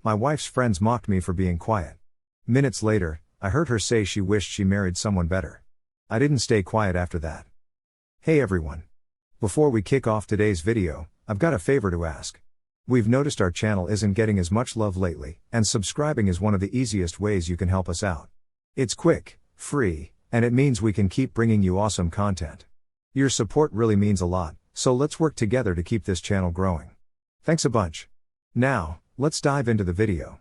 My wife's friends mocked me for being quiet. Minutes later, I heard her say she wished she married someone better. I didn't stay quiet after that. Hey everyone. Before we kick off today's video, I've got a favor to ask. We've noticed our channel isn't getting as much love lately, and subscribing is one of the easiest ways you can help us out. It's quick, free, and it means we can keep bringing you awesome content. Your support really means a lot, so let's work together to keep this channel growing. Thanks a bunch. Now, let's dive into the video.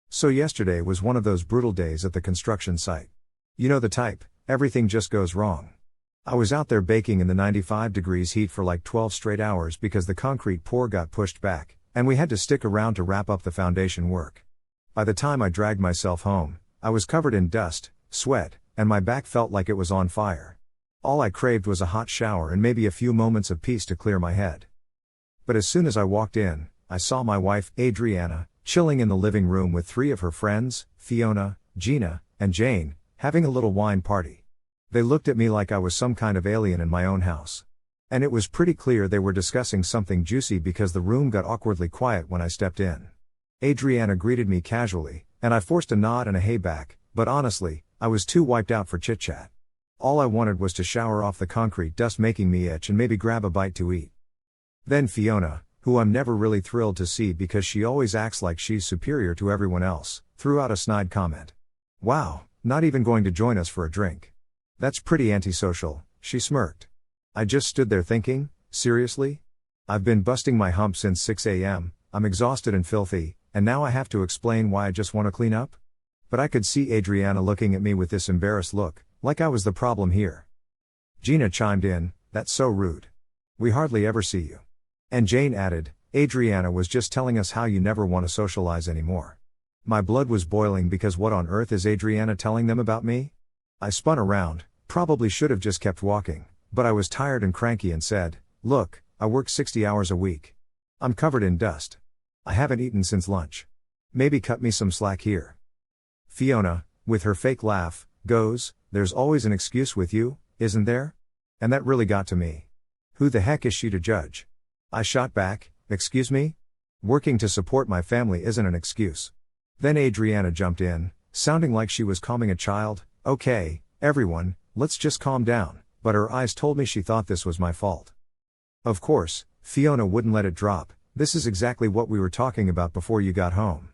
So yesterday was one of those brutal days at the construction site. You know the type, everything just goes wrong. I was out there baking in the 95 degrees heat for like 12 straight hours because the concrete pour got pushed back, and we had to stick around to wrap up the foundation work. By the time I dragged myself home, I was covered in dust, sweat, and my back felt like it was on fire. All I craved was a hot shower and maybe a few moments of peace to clear my head. But as soon as I walked in, I saw my wife, Adriana, chilling in the living room with three of her friends, Fiona, Gina, and Jane, having a little wine party. They looked at me like I was some kind of alien in my own house. And it was pretty clear they were discussing something juicy because the room got awkwardly quiet when I stepped in. Adriana greeted me casually, and I forced a nod and a hey back, but honestly, I was too wiped out for chit-chat. All I wanted was to shower off the concrete dust making me itch and maybe grab a bite to eat. Then Fiona, who I'm never really thrilled to see because she always acts like she's superior to everyone else, threw out a snide comment. Wow, not even going to join us for a drink. That's pretty antisocial, she smirked. I just stood there thinking, seriously? I've been busting my hump since 6 a.m., I'm exhausted and filthy, and now I have to explain why I just want to clean up? But I could see Adriana looking at me with this embarrassed look, like I was the problem here. Gina chimed in, that's so rude. We hardly ever see you. And Jane added, Adriana was just telling us how you never want to socialize anymore. My blood was boiling because what on earth is Adriana telling them about me? I spun around, probably should have just kept walking, but I was tired and cranky and said, look, I work 60 hours a week. I'm covered in dust. I haven't eaten since lunch. Maybe cut me some slack here. Fiona, with her fake laugh, goes, there's always an excuse with you, isn't there? And that really got to me. Who the heck is she to judge? I shot back, excuse me? Working to support my family isn't an excuse. Then Adriana jumped in, sounding like she was calming a child, okay, everyone, let's just calm down, but her eyes told me she thought this was my fault. Of course, Fiona wouldn't let it drop, this is exactly what we were talking about before you got home.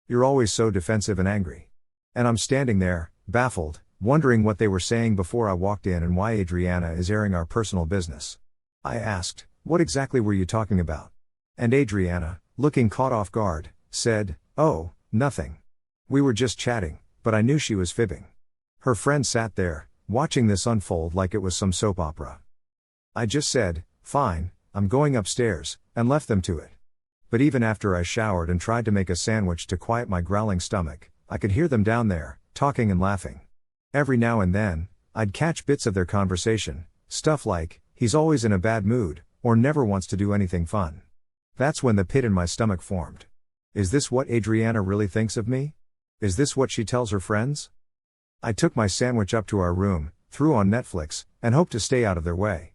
You're always so defensive and angry. And I'm standing there, baffled, wondering what they were saying before I walked in and why Adriana is airing our personal business. I asked, what exactly were you talking about? And Adriana, looking caught off guard, said, oh, nothing. We were just chatting, but I knew she was fibbing. Her friend sat there, watching this unfold like it was some soap opera. I just said, fine, I'm going upstairs, and left them to it. But even after I showered and tried to make a sandwich to quiet my growling stomach, I could hear them down there, talking and laughing. Every now and then, I'd catch bits of their conversation, stuff like, he's always in a bad mood, or never wants to do anything fun. That's when the pit in my stomach formed. Is this what Adriana really thinks of me? Is this what she tells her friends? I took my sandwich up to our room, threw on Netflix, and hoped to stay out of their way.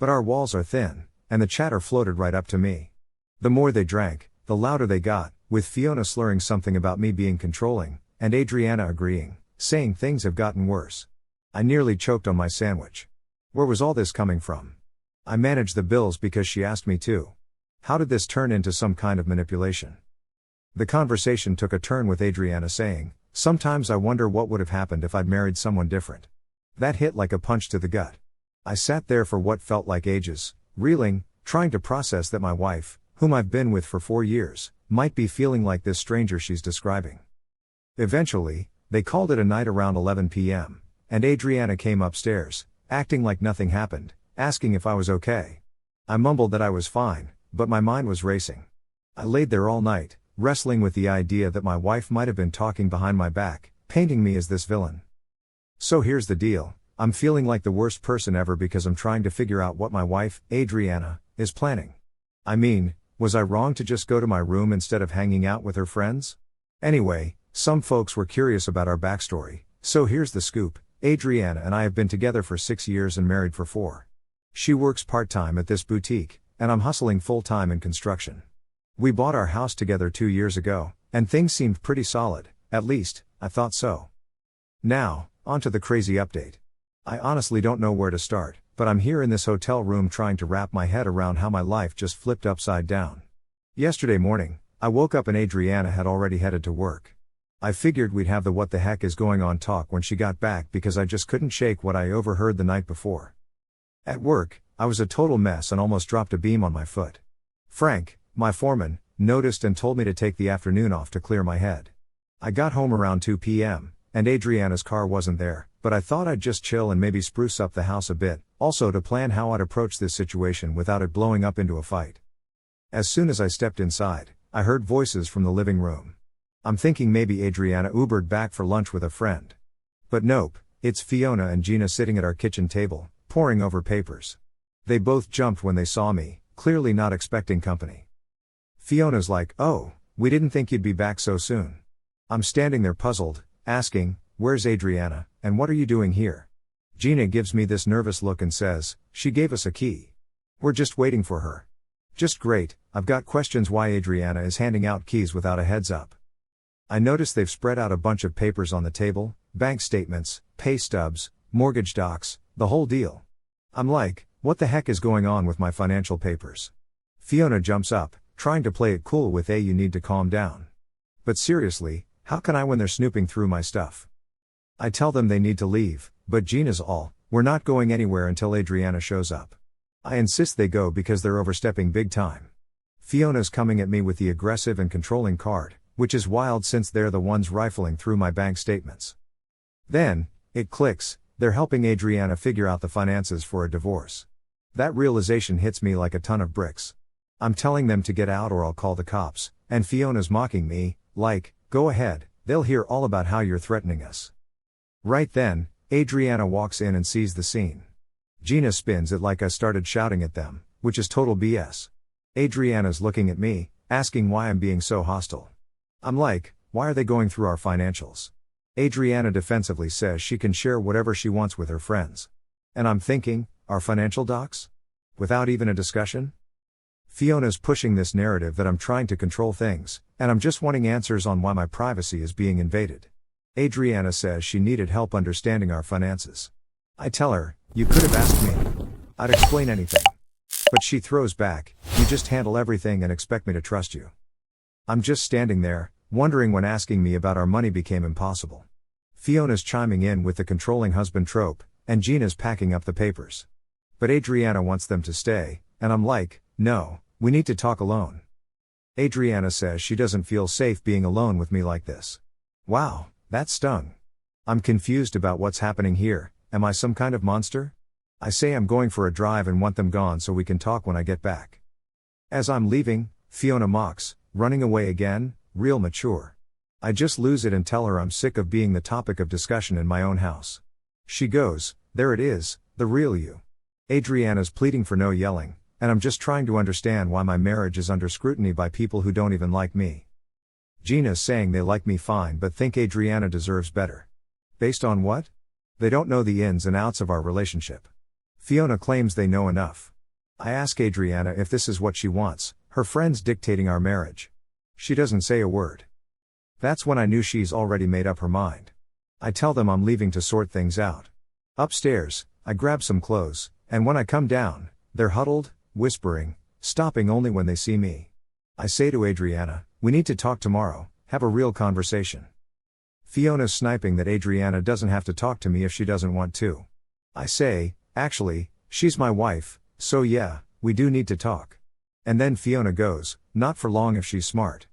But our walls are thin, and the chatter floated right up to me. The more they drank, the louder they got, with Fiona slurring something about me being controlling, and Adriana agreeing, saying things have gotten worse. I nearly choked on my sandwich. Where was all this coming from? I managed the bills because she asked me to. How did this turn into some kind of manipulation? The conversation took a turn with Adriana saying, sometimes I wonder what would have happened if I'd married someone different. That hit like a punch to the gut. I sat there for what felt like ages, reeling, trying to process that my wife, whom I've been with for 4 years, might be feeling like this stranger she's describing. Eventually, they called it a night around 11 p.m., and Adriana came upstairs, acting like nothing happened, asking if I was okay. I mumbled that I was fine, but my mind was racing. I laid there all night, wrestling with the idea that my wife might have been talking behind my back, painting me as this villain. So here's the deal, I'm feeling like the worst person ever because I'm trying to figure out what my wife, Adriana, is planning. I mean, was I wrong to just go to my room instead of hanging out with her friends? Anyway, some folks were curious about our backstory, so here's the scoop, Adriana and I have been together for 6 years and married for 4. She works part-time at this boutique, and I'm hustling full-time in construction. We bought our house together 2 years ago, and things seemed pretty solid, at least, I thought so. Now, on to the crazy update. I honestly don't know where to start, but I'm here in this hotel room trying to wrap my head around how my life just flipped upside down. Yesterday morning, I woke up and Adriana had already headed to work. I figured we'd have the what the heck is going on talk when she got back because I just couldn't shake what I overheard the night before. At work, I was a total mess and almost dropped a beam on my foot. Frank, my foreman, noticed and told me to take the afternoon off to clear my head. I got home around 2 p.m., and Adriana's car wasn't there, but I thought I'd just chill and maybe spruce up the house a bit, also to plan how I'd approach this situation without it blowing up into a fight. As soon as I stepped inside, I heard voices from the living room. I'm thinking maybe Adriana Ubered back for lunch with a friend. But nope, it's Fiona and Gina sitting at our kitchen table, poring over papers. They both jumped when they saw me, clearly not expecting company. Fiona's like, "Oh, we didn't think you'd be back so soon." I'm standing there puzzled, asking, "Where's Adriana, and what are you doing here?" Gina gives me this nervous look and says, "She gave us a key. We're just waiting for her." Just great, I've got questions why Adriana is handing out keys without a heads up. I notice they've spread out a bunch of papers on the table, bank statements, pay stubs, mortgage docs, the whole deal. I'm like, what the heck is going on with my financial papers? Fiona jumps up, trying to play it cool with you need to calm down. But seriously, how can I when they're snooping through my stuff? I tell them they need to leave, but Gina's all, "We're not going anywhere until Adriana shows up." I insist they go because they're overstepping big time. Fiona's coming at me with the aggressive and controlling card, which is wild since they're the ones rifling through my bank statements. Then, it clicks, they're helping Adriana figure out the finances for a divorce. That realization hits me like a ton of bricks. I'm telling them to get out or I'll call the cops, and Fiona's mocking me, like, "Go ahead, they'll hear all about how you're threatening us." Right then, Adriana walks in and sees the scene. Gina spins it like I started shouting at them, which is total BS. Adriana's looking at me, asking why I'm being so hostile. I'm like, why are they going through our financials? Adriana defensively says she can share whatever she wants with her friends. And I'm thinking, our financial docs? Without even a discussion? Fiona's pushing this narrative that I'm trying to control things, and I'm just wanting answers on why my privacy is being invaded. Adriana says she needed help understanding our finances. I tell her, "You could have asked me. I'd explain anything." But she throws back, "You just handle everything and expect me to trust you." I'm just standing there, wondering when asking me about our money became impossible. Fiona's chiming in with the controlling husband trope, and Gina's packing up the papers. But Adriana wants them to stay, and I'm like, "No, we need to talk alone." Adriana says she doesn't feel safe being alone with me like this. Wow, that stung. I'm confused about what's happening here. Am I some kind of monster? I say I'm going for a drive and want them gone so we can talk when I get back. As I'm leaving, Fiona mocks, "Running away again, real mature." I just lose it and tell her I'm sick of being the topic of discussion in my own house. She goes, "There it is, the real you." Adriana's pleading for no yelling, and I'm just trying to understand why my marriage is under scrutiny by people who don't even like me. Gina's saying they like me fine but think Adriana deserves better. Based on what? They don't know the ins and outs of our relationship. Fiona claims they know enough. I ask Adriana if this is what she wants, her friends dictating our marriage. She doesn't say a word. That's when I knew she's already made up her mind. I tell them I'm leaving to sort things out. Upstairs, I grab some clothes, and when I come down, they're huddled, whispering, stopping only when they see me. I say to Adriana, "We need to talk tomorrow, have a real conversation." Fiona's sniping that Adriana doesn't have to talk to me if she doesn't want to. I say, "Actually, she's my wife, so yeah, we do need to talk." And then Fiona goes, "Not for long if she's smart."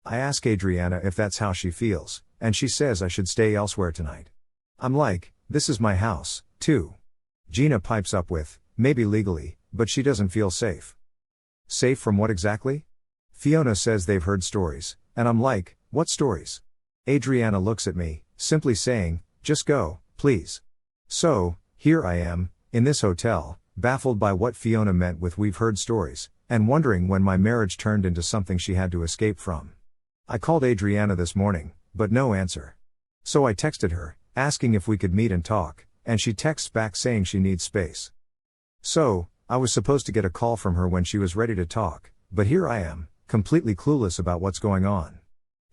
I ask Adriana if that's how she feels, and she says I should stay elsewhere tonight. I'm like, this is my house, too. Gina pipes up with, "Maybe legally, but she doesn't feel safe." Safe from what exactly? Fiona says they've heard stories, and I'm like, what stories? Adriana looks at me, simply saying, "Just go, please." So, here I am, in this hotel, baffled by what Fiona meant with "we've heard stories," and wondering when my marriage turned into something she had to escape from. I called Adriana this morning, but no answer. So I texted her, asking if we could meet and talk, and she texts back saying she needs space. So, I was supposed to get a call from her when she was ready to talk, but here I am, completely clueless about what's going on.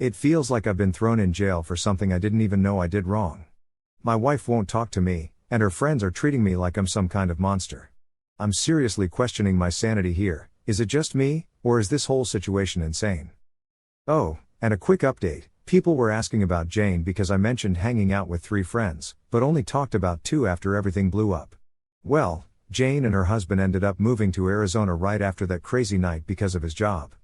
It feels like I've been thrown in jail for something I didn't even know I did wrong. My wife won't talk to me, and her friends are treating me like I'm some kind of monster. I'm seriously questioning my sanity here. Is it just me, or is this whole situation insane? Oh, and a quick update. People were asking about Jane because I mentioned hanging out with 3 friends, but only talked about 2 after everything blew up. Well, Jane and her husband ended up moving to Arizona right after that crazy night because of his job.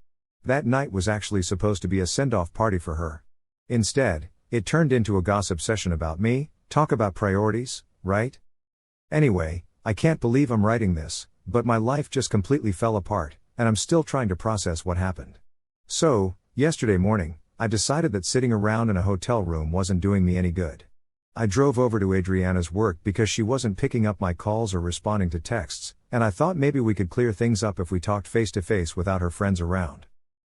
That night was actually supposed to be a send-off party for her. Instead, it turned into a gossip session about me. Talk about priorities, right? Anyway, I can't believe I'm writing this, but my life just completely fell apart, and I'm still trying to process what happened. So, yesterday morning, I decided that sitting around in a hotel room wasn't doing me any good. I drove over to Adriana's work because she wasn't picking up my calls or responding to texts, and I thought maybe we could clear things up if we talked face to face without her friends around.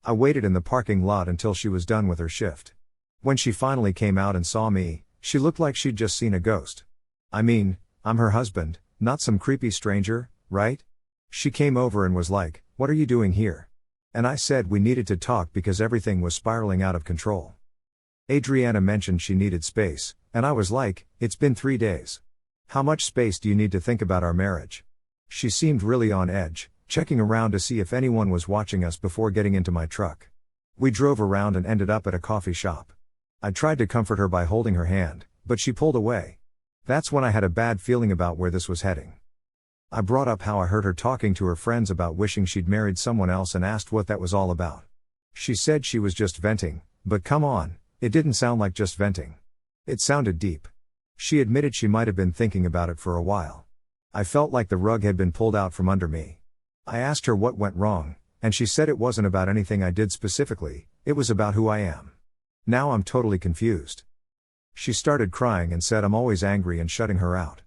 I waited in the parking lot until she was done with her shift. When she finally came out and saw me, she looked like she'd just seen a ghost. I mean, I'm her husband, not some creepy stranger, right? She came over and was like, "What are you doing here?" And I said we needed to talk because everything was spiraling out of control. Adriana mentioned she needed space, and I was like, "It's been 3 days. How much space do you need to think about our marriage?" She seemed really on edge, checking around to see if anyone was watching us before getting into my truck. We drove around and ended up at a coffee shop. I tried to comfort her by holding her hand, but she pulled away. That's when I had a bad feeling about where this was heading. I brought up how I heard her talking to her friends about wishing she'd married someone else and asked what that was all about. She said she was just venting, but come on, it didn't sound like just venting. It sounded deep. She admitted she might have been thinking about it for a while. I felt like the rug had been pulled out from under me. I asked her what went wrong, and she said it wasn't about anything I did specifically, it was about who I am. Now I'm totally confused. She started crying and said I'm always angry and shutting her out.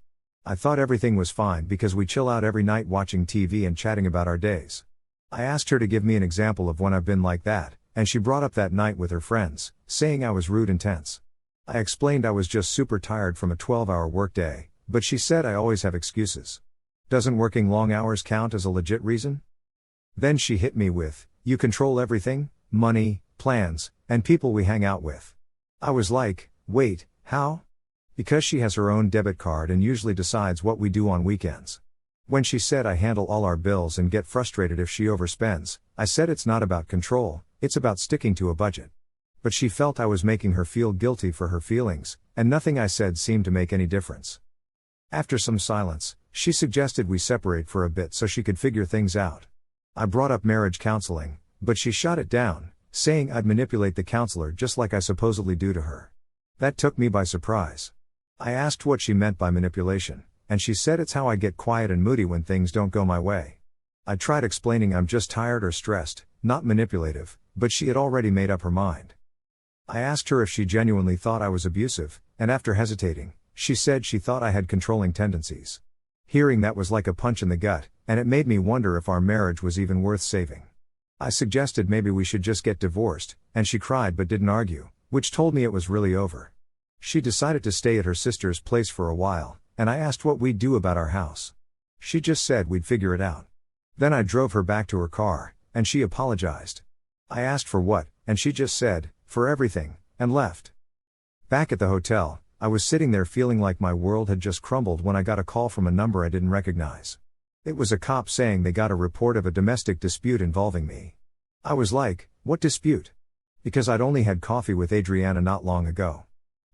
I thought everything was fine because we chill out every night watching TV and chatting about our days. I asked her to give me an example of when I've been like that, and she brought up that night with her friends, saying I was rude and tense. I explained I was just super tired from a 12-hour workday, but she said I always have excuses. Doesn't working long hours count as a legit reason? Then she hit me with, "You control everything, money, plans, and people we hang out with." I was like, wait, how? Because she has her own debit card and usually decides what we do on weekends. When she said I handle all our bills and get frustrated if she overspends, I said it's not about control, it's about sticking to a budget. But she felt I was making her feel guilty for her feelings, and nothing I said seemed to make any difference. After some silence, she suggested we separate for a bit so she could figure things out. I brought up marriage counseling, but she shot it down, saying I'd manipulate the counselor just like I supposedly do to her. That took me by surprise. I asked what she meant by manipulation, and she said it's how I get quiet and moody when things don't go my way. I tried explaining I'm just tired or stressed, not manipulative, but she had already made up her mind. I asked her if she genuinely thought I was abusive, and after hesitating, she said she thought I had controlling tendencies. Hearing that was like a punch in the gut, and it made me wonder if our marriage was even worth saving. I suggested maybe we should just get divorced, and she cried but didn't argue, which told me it was really over. She decided to stay at her sister's place for a while, and I asked what we'd do about our house. She just said we'd figure it out. Then I drove her back to her car, and she apologized. I asked for what, and she just said, "For everything," and left. Back at the hotel, I was sitting there feeling like my world had just crumbled when I got a call from a number I didn't recognize. It was a cop saying they got a report of a domestic dispute involving me. I was like, what dispute? Because I'd only had coffee with Adriana not long ago.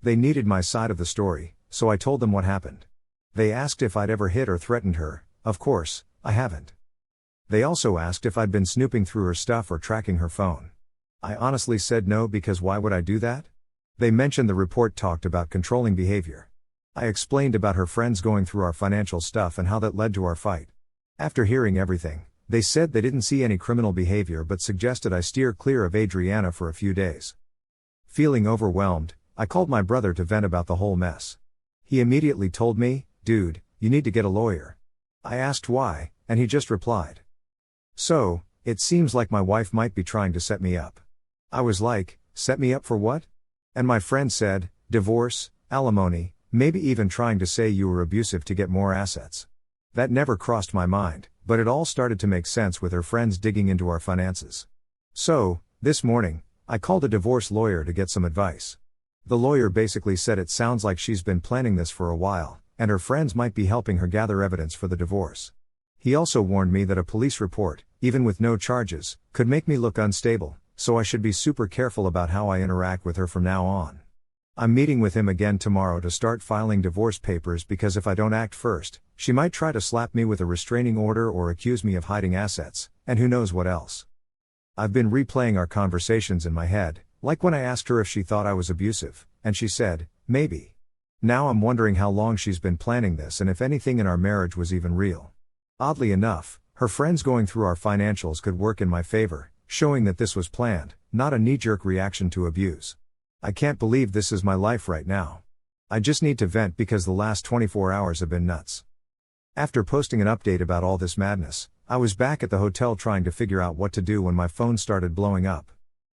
They needed my side of the story, so I told them what happened. They asked if I'd ever hit or threatened her. Of course, I haven't. They also asked if I'd been snooping through her stuff or tracking her phone. I honestly said no because why would I do that? They mentioned the report talked about controlling behavior. I explained about her friends going through our financial stuff and how that led to our fight. After hearing everything, they said they didn't see any criminal behavior but suggested I steer clear of Adriana for a few days. Feeling overwhelmed, I called my brother to vent about the whole mess. He immediately told me, "Dude, you need to get a lawyer." I asked why, and he just replied, "So, it seems like my wife might be trying to set me up." I was like, set me up for what? And my friend said, divorce, alimony, maybe even trying to say you were abusive to get more assets. That never crossed my mind, but it all started to make sense with her friends digging into our finances. So, this morning, I called a divorce lawyer to get some advice. The lawyer basically said it sounds like she's been planning this for a while, and her friends might be helping her gather evidence for the divorce. He also warned me that a police report, even with no charges, could make me look unstable, so I should be super careful about how I interact with her from now on. I'm meeting with him again tomorrow to start filing divorce papers because if I don't act first, she might try to slap me with a restraining order or accuse me of hiding assets, and who knows what else. I've been replaying our conversations in my head, like when I asked her if she thought I was abusive, and she said, maybe. Now I'm wondering how long she's been planning this and if anything in our marriage was even real. Oddly enough, her friends going through our financials could work in my favor, showing that this was planned, not a knee-jerk reaction to abuse. I can't believe this is my life right now. I just need to vent because the last 24 hours have been nuts. After posting an update about all this madness, I was back at the hotel trying to figure out what to do when my phone started blowing up.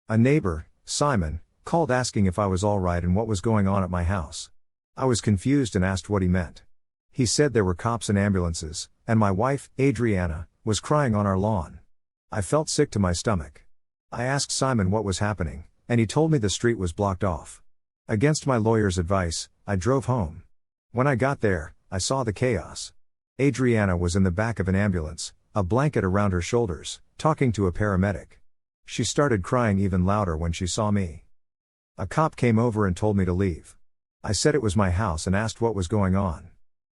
A neighbor, Simon, called asking if I was alright and what was going on at my house. I was confused and asked what he meant. He said there were cops and ambulances, and my wife, Adriana, was crying on our lawn. I felt sick to my stomach. I asked Simon what was happening, and he told me the street was blocked off. Against my lawyer's advice, I drove home. When I got there, I saw the chaos. Adriana was in the back of an ambulance, a blanket around her shoulders, talking to a paramedic. She started crying even louder when she saw me. A cop came over and told me to leave. I said it was my house and asked what was going on.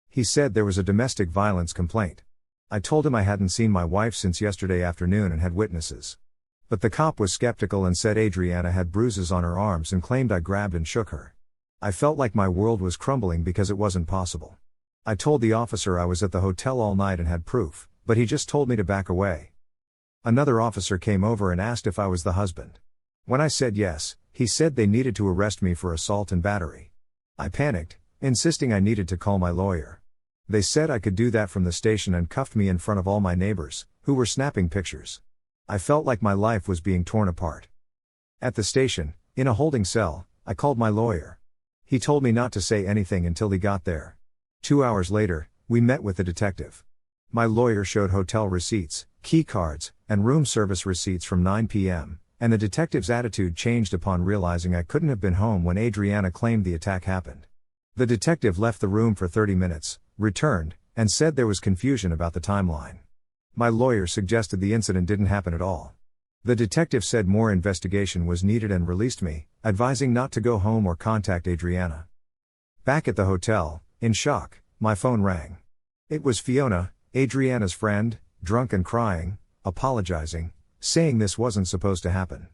He said there was a domestic violence complaint. I told him I hadn't seen my wife since yesterday afternoon and had witnesses. But the cop was skeptical and said Adriana had bruises on her arms and claimed I grabbed and shook her. I felt like my world was crumbling because it wasn't possible. I told the officer I was at the hotel all night and had proof, but he just told me to back away. Another officer came over and asked if I was the husband. When I said yes, he said they needed to arrest me for assault and battery. I panicked, insisting I needed to call my lawyer. They said I could do that from the station and cuffed me in front of all my neighbors, who were snapping pictures. I felt like my life was being torn apart. At the station, in a holding cell, I called my lawyer. He told me not to say anything until he got there. 2 hours later, we met with the detective. My lawyer showed hotel receipts, key cards, and room service receipts from 9 p.m., and the detective's attitude changed upon realizing I couldn't have been home when Adriana claimed the attack happened. The detective left the room for 30 minutes, returned, and said there was confusion about the timeline. My lawyer suggested the incident didn't happen at all. The detective said more investigation was needed and released me, advising not to go home or contact Adriana. Back at the hotel, in shock, my phone rang. It was Fiona, Adriana's friend, drunk and crying, apologizing, saying this wasn't supposed to happen.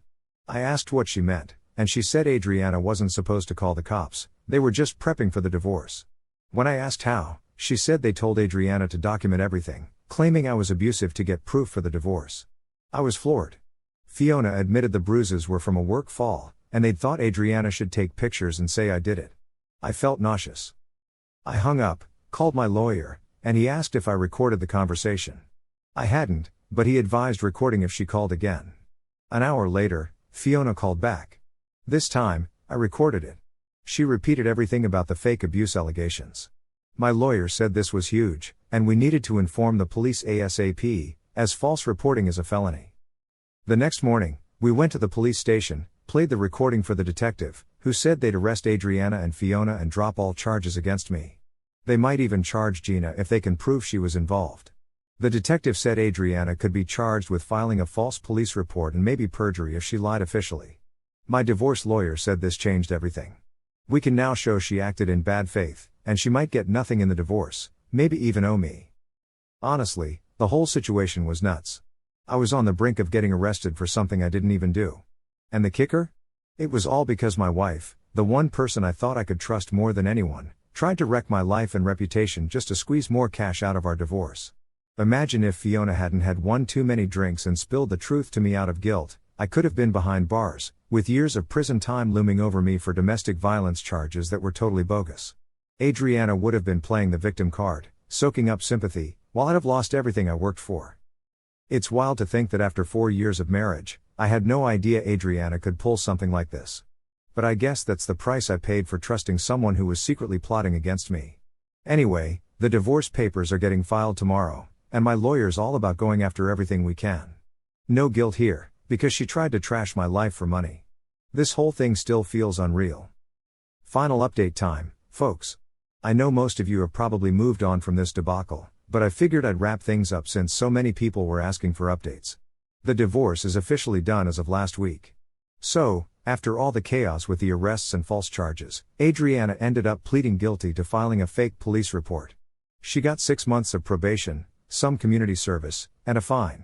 I asked what she meant, and she said Adriana wasn't supposed to call the cops, they were just prepping for the divorce. When I asked how, she said they told Adriana to document everything, claiming I was abusive to get proof for the divorce. I was floored. Fiona admitted the bruises were from a work fall, and they'd thought Adriana should take pictures and say I did it. I felt nauseous. I hung up, called my lawyer, and he asked if I recorded the conversation. I hadn't, but he advised recording if she called again. An hour later, Fiona called back. This time, I recorded it. She repeated everything about the fake abuse allegations. My lawyer said this was huge, and we needed to inform the police ASAP, as false reporting is a felony. The next morning, we went to the police station, played the recording for the detective, who said they'd arrest Adriana and Fiona and drop all charges against me. They might even charge Gina if they can prove she was involved. The detective said Adriana could be charged with filing a false police report and maybe perjury if she lied officially. My divorce lawyer said this changed everything. We can now show she acted in bad faith, and she might get nothing in the divorce, maybe even owe me. Honestly, the whole situation was nuts. I was on the brink of getting arrested for something I didn't even do. And the kicker? It was all because my wife, the one person I thought I could trust more than anyone, tried to wreck my life and reputation just to squeeze more cash out of our divorce. Imagine if Fiona hadn't had one too many drinks and spilled the truth to me out of guilt. I could have been behind bars, with years of prison time looming over me for domestic violence charges that were totally bogus. Adriana would have been playing the victim card, soaking up sympathy, while I'd have lost everything I worked for. It's wild to think that after 4 years of marriage, I had no idea Adriana could pull something like this. But I guess that's the price I paid for trusting someone who was secretly plotting against me. Anyway, the divorce papers are getting filed tomorrow, and my lawyer's all about going after everything we can. No guilt here, because she tried to trash my life for money. This whole thing still feels unreal. Final update time, folks. I know most of you have probably moved on from this debacle, but I figured I'd wrap things up since so many people were asking for updates. The divorce is officially done as of last week. So, after all the chaos with the arrests and false charges, Adriana ended up pleading guilty to filing a fake police report. She got 6 months of probation, some community service, and a fine.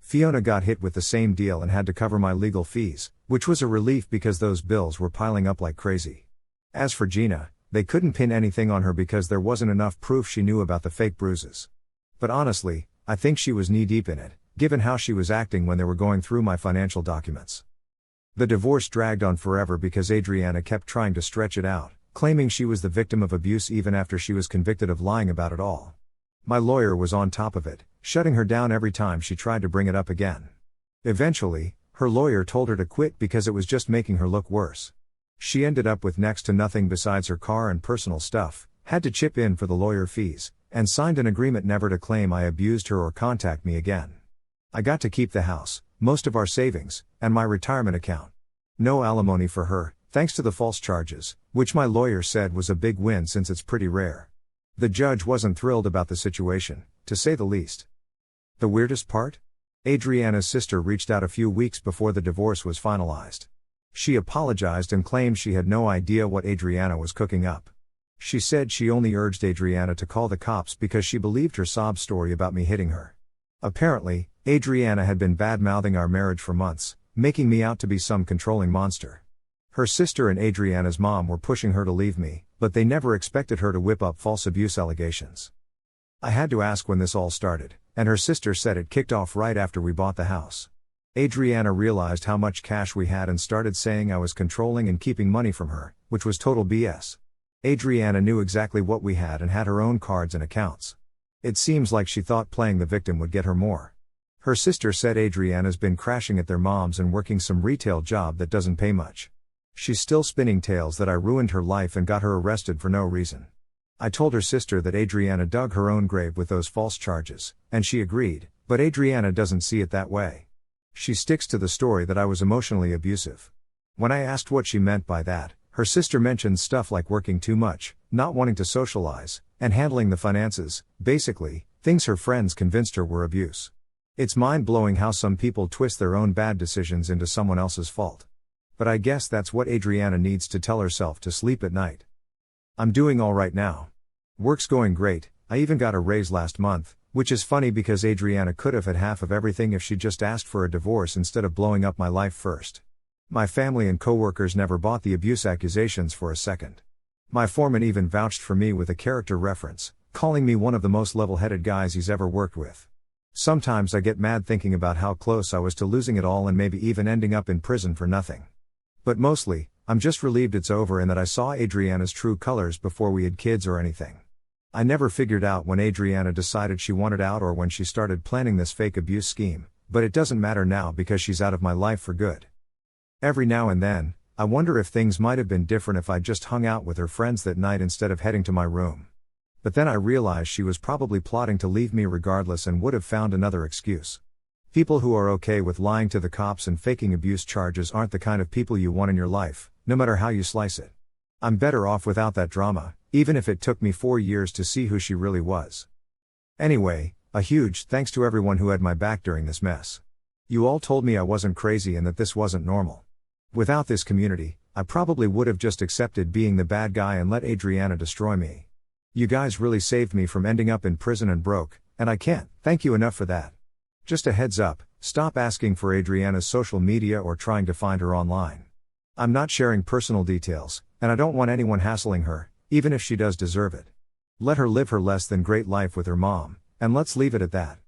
Fiona got hit with the same deal and had to cover my legal fees, which was a relief because those bills were piling up like crazy. As for Gina, they couldn't pin anything on her because there wasn't enough proof she knew about the fake bruises. But honestly, I think she was knee-deep in it, given how she was acting when they were going through my financial documents. The divorce dragged on forever because Adriana kept trying to stretch it out, claiming she was the victim of abuse even after she was convicted of lying about it all. My lawyer was on top of it, shutting her down every time she tried to bring it up again. Eventually, her lawyer told her to quit because it was just making her look worse. She ended up with next to nothing besides her car and personal stuff, had to chip in for the lawyer fees, and signed an agreement never to claim I abused her or contact me again. I got to keep the house, most of our savings, and my retirement account. No alimony for her, thanks to the false charges, which my lawyer said was a big win since it's pretty rare. The judge wasn't thrilled about the situation, to say the least. The weirdest part? Adriana's sister reached out a few weeks before the divorce was finalized. She apologized and claimed she had no idea what Adriana was cooking up. She said she only urged Adriana to call the cops because she believed her sob story about me hitting her. Apparently, Adriana had been bad-mouthing our marriage for months, making me out to be some controlling monster. Her sister and Adriana's mom were pushing her to leave me, but they never expected her to whip up false abuse allegations. I had to ask when this all started, and her sister said it kicked off right after we bought the house. Adriana realized how much cash we had and started saying I was controlling and keeping money from her, which was total BS. Adriana knew exactly what we had and had her own cards and accounts. It seems like she thought playing the victim would get her more. Her sister said Adriana's been crashing at their mom's and working some retail job that doesn't pay much. She's still spinning tales that I ruined her life and got her arrested for no reason. I told her sister that Adriana dug her own grave with those false charges, and she agreed, but Adriana doesn't see it that way. She sticks to the story that I was emotionally abusive. When I asked what she meant by that, her sister mentioned stuff like working too much, not wanting to socialize, and handling the finances, basically, things her friends convinced her were abuse. It's mind-blowing how some people twist their own bad decisions into someone else's fault. But I guess that's what Adriana needs to tell herself to sleep at night. I'm doing all right now. Work's going great, I even got a raise last month, which is funny because Adriana could have had half of everything if she'd just asked for a divorce instead of blowing up my life first. My family and coworkers never bought the abuse accusations for a second. My foreman even vouched for me with a character reference, calling me one of the most level-headed guys he's ever worked with. Sometimes I get mad thinking about how close I was to losing it all and maybe even ending up in prison for nothing. But mostly, I'm just relieved it's over and that I saw Adriana's true colors before we had kids or anything. I never figured out when Adriana decided she wanted out or when she started planning this fake abuse scheme, but it doesn't matter now because she's out of my life for good. Every now and then, I wonder if things might have been different if I just hung out with her friends that night instead of heading to my room. But then I realized she was probably plotting to leave me regardless and would have found another excuse. People who are okay with lying to the cops and faking abuse charges aren't the kind of people you want in your life, no matter how you slice it. I'm better off without that drama, even if it took me 4 years to see who she really was. Anyway, a huge thanks to everyone who had my back during this mess. You all told me I wasn't crazy and that this wasn't normal. Without this community, I probably would have just accepted being the bad guy and let Adriana destroy me. You guys really saved me from ending up in prison and broke, and I can't thank you enough for that. Just a heads up, stop asking for Adriana's social media or trying to find her online. I'm not sharing personal details, and I don't want anyone hassling her, even if she does deserve it. Let her live her less than great life with her mom, and let's leave it at that.